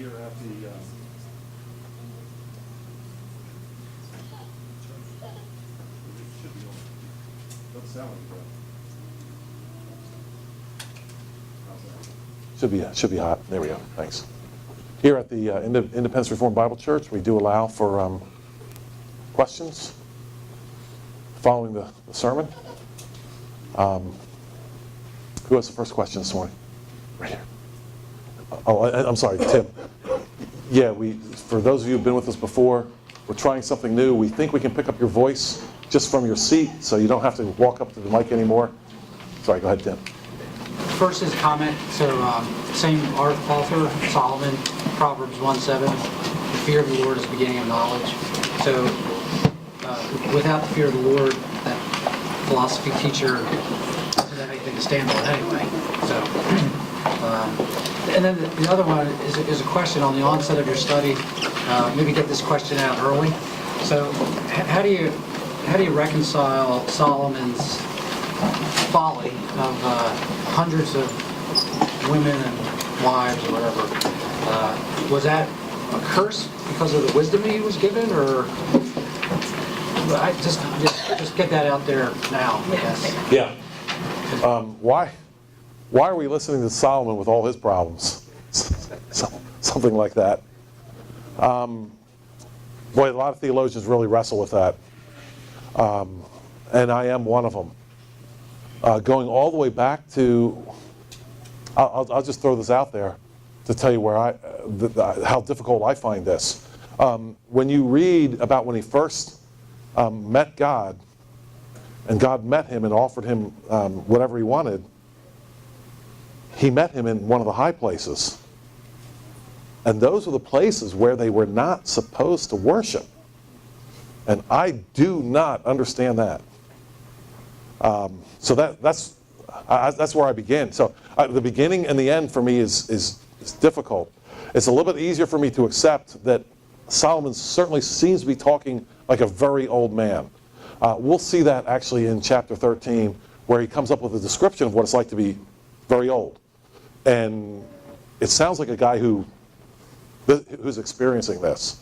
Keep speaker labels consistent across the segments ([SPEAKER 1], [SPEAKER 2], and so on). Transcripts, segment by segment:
[SPEAKER 1] here at the should be on. Doesn't sound like it.
[SPEAKER 2] Should be hot. There we go. Thanks. Here at the Independence Reformed Bible Church, we do allow for questions following the sermon. Who has the first question this morning? Right here. Oh, I'm sorry, Tim. Yeah, for those of you who've been with us before, we're trying something new. We think we can pick up your voice just from your seat, so you don't have to walk up to the mic anymore. Sorry, go ahead, Tim.
[SPEAKER 3] First is a comment. So, same author, Solomon, Proverbs 1:7. The fear of the Lord is the beginning of knowledge. So, without the fear of the Lord, that philosophy teacher doesn't have anything to stand on anyway. So, and then the other one is a question on the onset of your study. Maybe get this question out early. So, how do you reconcile Solomon's folly of hundreds of women and wives or whatever? Was that a curse because of the wisdom he was given, or I just get that out there now, I guess.
[SPEAKER 2] Yeah. Why are we listening to Solomon with all his problems? Something like that. Boy, a lot of theologians really wrestle with that, and I am one of them. Going all the way back to, I'll just throw this out there to tell you where how difficult I find this. When you read about when he first met God, and God met him and offered him whatever he wanted, he met him in one of the high places. And those were the places where they were not supposed to worship. And I do not understand that. So that's where I begin. So the beginning and the end for me is difficult. It's a little bit easier for me to accept that Solomon certainly seems to be talking like a very old man. We'll see that actually in chapter 13, where he comes up with a description of what it's like to be very old. And it sounds like a guy who's experiencing this.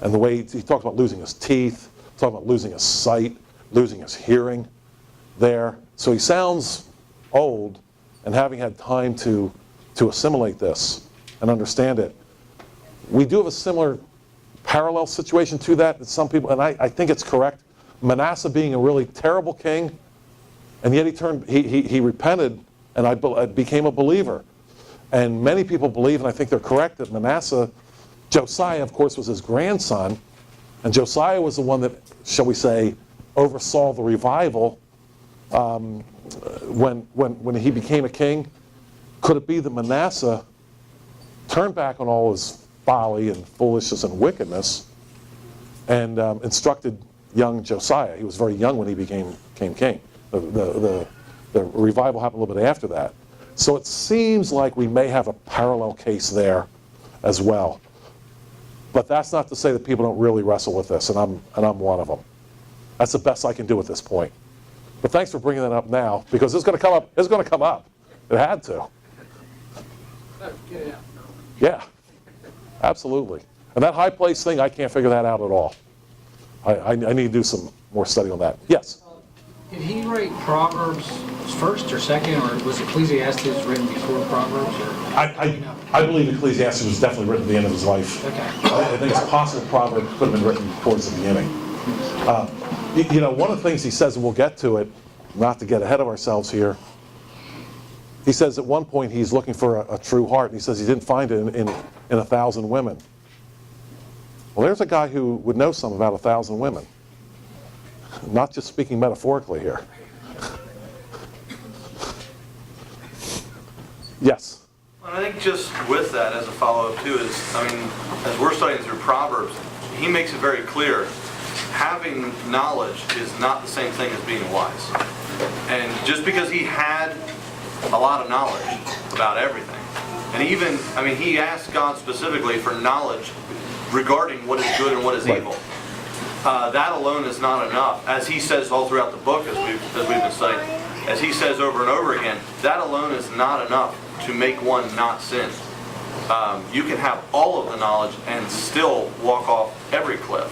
[SPEAKER 2] And the way he talks about losing his teeth, talking about losing his sight, losing his hearing there. So he sounds old, and having had time to assimilate this and understand it. We do have a similar parallel situation to that some people, and I think it's correct. Manasseh being a really terrible king, and yet he repented and became a believer. And many people believe, and I think they're correct, that Josiah, of course, was his grandson, and Josiah was the one that, shall we say, oversaw the revival when he became a king. Could it be that Manasseh turned back on all his folly and foolishness and wickedness and instructed young Josiah? He was very young when he became king. The revival happened a little bit after that. So it seems like we may have a parallel case there as well. But that's not to say that people don't really wrestle with this, and I'm one of them. That's the best I can do at this point. But thanks for bringing that up now, because it's going to come up. It's going to come up. It had to. Yeah, absolutely. And that high place thing, I can't figure that out at all. I need to do some more study on that. Yes?
[SPEAKER 3] Did he write Proverbs first or second, or was Ecclesiastes written before Proverbs? Or,
[SPEAKER 2] I believe Ecclesiastes was definitely written at the end of his life.
[SPEAKER 3] Okay.
[SPEAKER 2] I think it's possible Proverbs could have been written towards the beginning. One of the things he says, and we'll get to it, not to get ahead of ourselves here, he says at one point he's looking for a true heart, and he says he didn't find it in 1,000 women. Well, there's a guy who would know something about 1,000 women. Not just speaking metaphorically here. Yes?
[SPEAKER 4] Well, I think just with that, as a follow-up too, as we're studying through Proverbs, he makes it very clear, having knowledge is not the same thing as being wise. And just because he had a lot of knowledge about everything, and even, he asked God specifically for knowledge regarding what is good and what is evil. That alone is not enough. As he says all throughout the book, as we've been studying, as he says over and over again, that alone is not enough to make one not sin. You can have all of the knowledge and still walk off every cliff.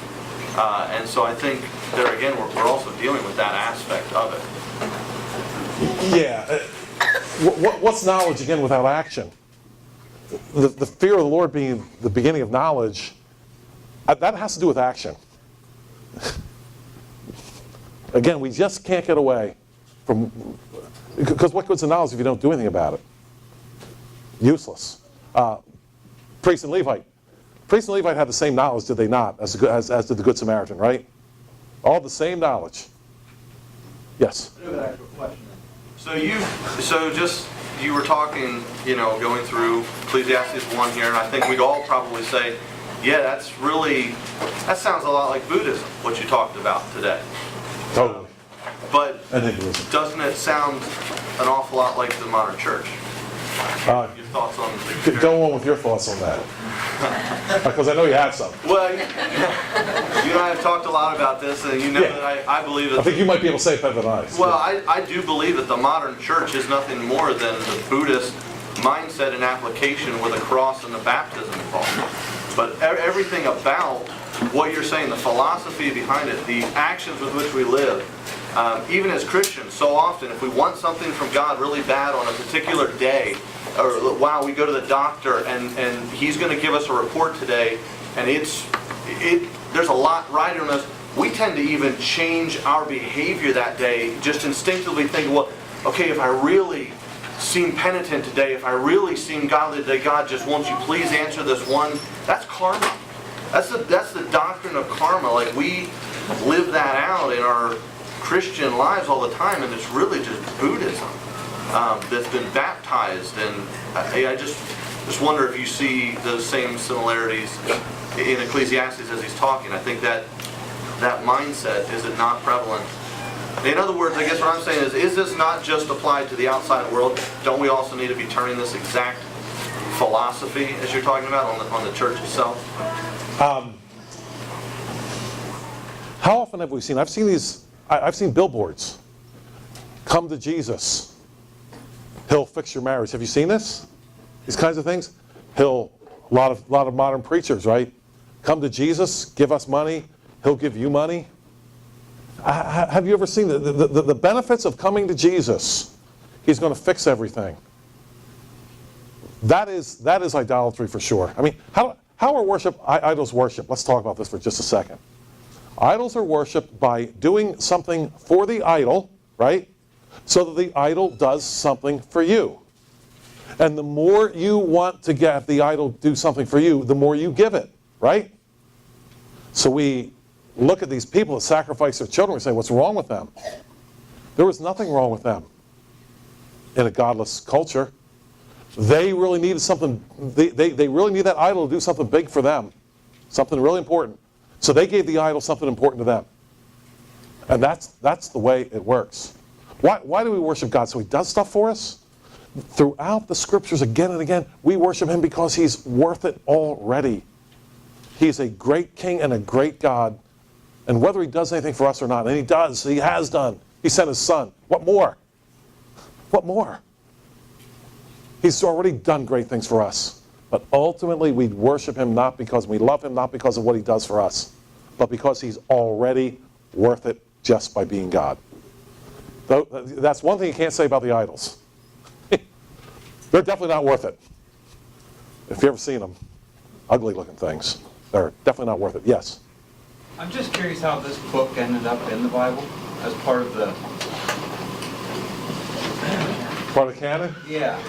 [SPEAKER 4] And so I think there again, we're also dealing with that aspect of it.
[SPEAKER 2] Yeah. What's knowledge again without action? The fear of the Lord being the beginning of knowledge, that has to do with action. Again, we just can't get away from, because what good's the knowledge if you don't do anything about it? Useless. Priest and Levite. Priest and Levite had the same knowledge, did they not, as did the Good Samaritan, right? All the same knowledge. Yes?
[SPEAKER 1] I do have an actual question.
[SPEAKER 4] You were talking, going through Ecclesiastes 1 here, and I think we'd all probably say, yeah, that sounds a lot like Buddhism, what you talked about today.
[SPEAKER 2] Totally.
[SPEAKER 4] But
[SPEAKER 2] And Hinduism.
[SPEAKER 4] doesn't it sound an awful lot like the modern church? Your thoughts on the
[SPEAKER 2] Go on with your thoughts on that. Because I know you have some.
[SPEAKER 4] Well, you and I have talked a lot about this, and
[SPEAKER 2] Yeah.
[SPEAKER 4] that I believe that.
[SPEAKER 2] I think you might be able to say it better than I.
[SPEAKER 4] Well, I do believe that the modern church is nothing more than the Buddhist mindset and application with a cross and the baptism involved. But everything about what you're saying, the philosophy behind it, the actions with which we live, even as Christians, so often, if we want something from God really bad on a particular day, or wow, we go to the doctor and he's going to give us a report today, and there's a lot riding on us. We tend to even change our behavior that day, just instinctively thinking, well, okay, if I really seem penitent today, if I really seem godly today, God, just won't you please answer this one? That's karma. That's the doctrine of karma. Like, we live that out in our Christian lives all the time, and it's really just Buddhism that's been baptized. And I just wonder if you see those same similarities in Ecclesiastes as he's talking. I think that mindset, is it not prevalent? In other words, I guess what I'm saying is this not just applied to the outside world? Don't we also need to be turning this exact philosophy, as you're talking about, on the church itself?
[SPEAKER 2] How often have we seen? I've seen billboards. Come to Jesus. He'll fix your marriage. Have you seen this? These kinds of things. A lot of modern preachers, right? Come to Jesus. Give us money. He'll give you money. Have you ever seen the benefits of coming to Jesus? He's going to fix everything. That is idolatry for sure. I mean, how are idols worship? Let's talk about this for just a second. Idols are worshipped by doing something for the idol, right? So that the idol does something for you. And the more you want to get the idol do something for you, the more you give it, right? So we look at these people that sacrifice their children and say, what's wrong with them? There was nothing wrong with them in a godless culture. They really needed something, they really need that idol to do something big for them, something really important. So they gave the idol something important to them. And that's the way it works. Why do we worship God? So he does stuff for us? Throughout the scriptures again and again, we worship him because he's worth it already. He's a great king and a great God. And whether he does anything for us or not, and he does, he has done. He sent his son. What more? What more? He's already done great things for us. But ultimately, we worship him not because we love him, not because of what he does for us, but because he's already worth it just by being God. That's one thing you can't say about the idols. They're definitely not worth it. If you've ever seen them, ugly looking things. They're definitely not worth it. Yes?
[SPEAKER 5] I'm just curious how this book ended up in the Bible as part of the...
[SPEAKER 2] Part of the canon?
[SPEAKER 5] Yeah.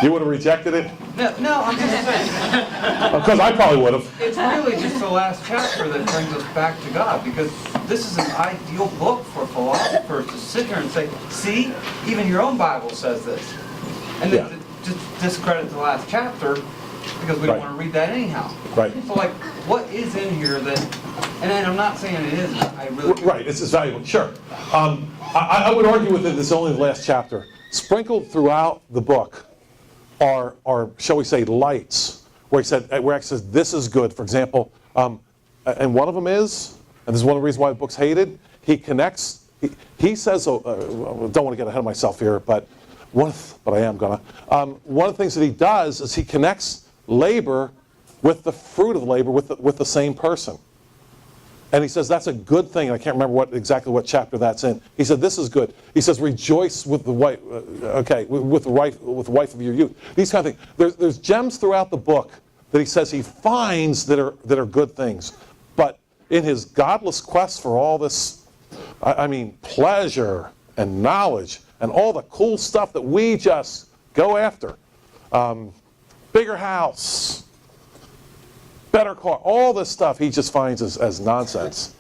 [SPEAKER 2] You would have rejected it?
[SPEAKER 5] No, I'm just saying.
[SPEAKER 2] Because I probably would have.
[SPEAKER 5] It's really just the last chapter that brings us back to God, because this is an ideal book for philosophers to sit here and say, see, even your own Bible says this. And then just discredit the last chapter because we don't want to read that anyhow.
[SPEAKER 2] Right.
[SPEAKER 5] So like, what is in here that, and then I'm not saying it isn't, I really...
[SPEAKER 2] Right, it's valuable, sure. I would argue with it, it's only the last chapter. Sprinkled throughout the book are shall we say, lights, where it says, this is good. For example, and one of them is, and this is one of the reasons why the book's hated, he connects, he says, don't want to get ahead of myself here, but but I am gonna. One of the things that he does is he connects labor with the fruit of labor with the same person. And he says that's a good thing. I can't remember exactly what chapter that's in. He said this is good. He says rejoice with the wife, with the wife of your youth. These kind of things. There's gems throughout the book that he says he finds that are good things. But in his godless quest for all this, I mean, pleasure and knowledge and all the cool stuff that we just go after, bigger house, better car, all this stuff he just finds as nonsense.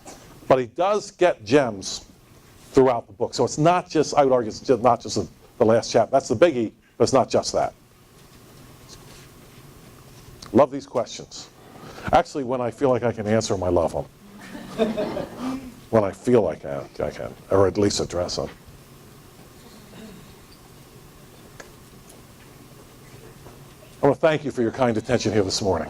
[SPEAKER 2] But he does get gems throughout the book. So it's not just, I would argue, it's just not just the last chapter. That's the biggie, but it's not just that. Love these questions. Actually, when I feel like I can answer them, I love them. When I feel like I can, or at least address them. I want to thank you for your kind attention here this morning.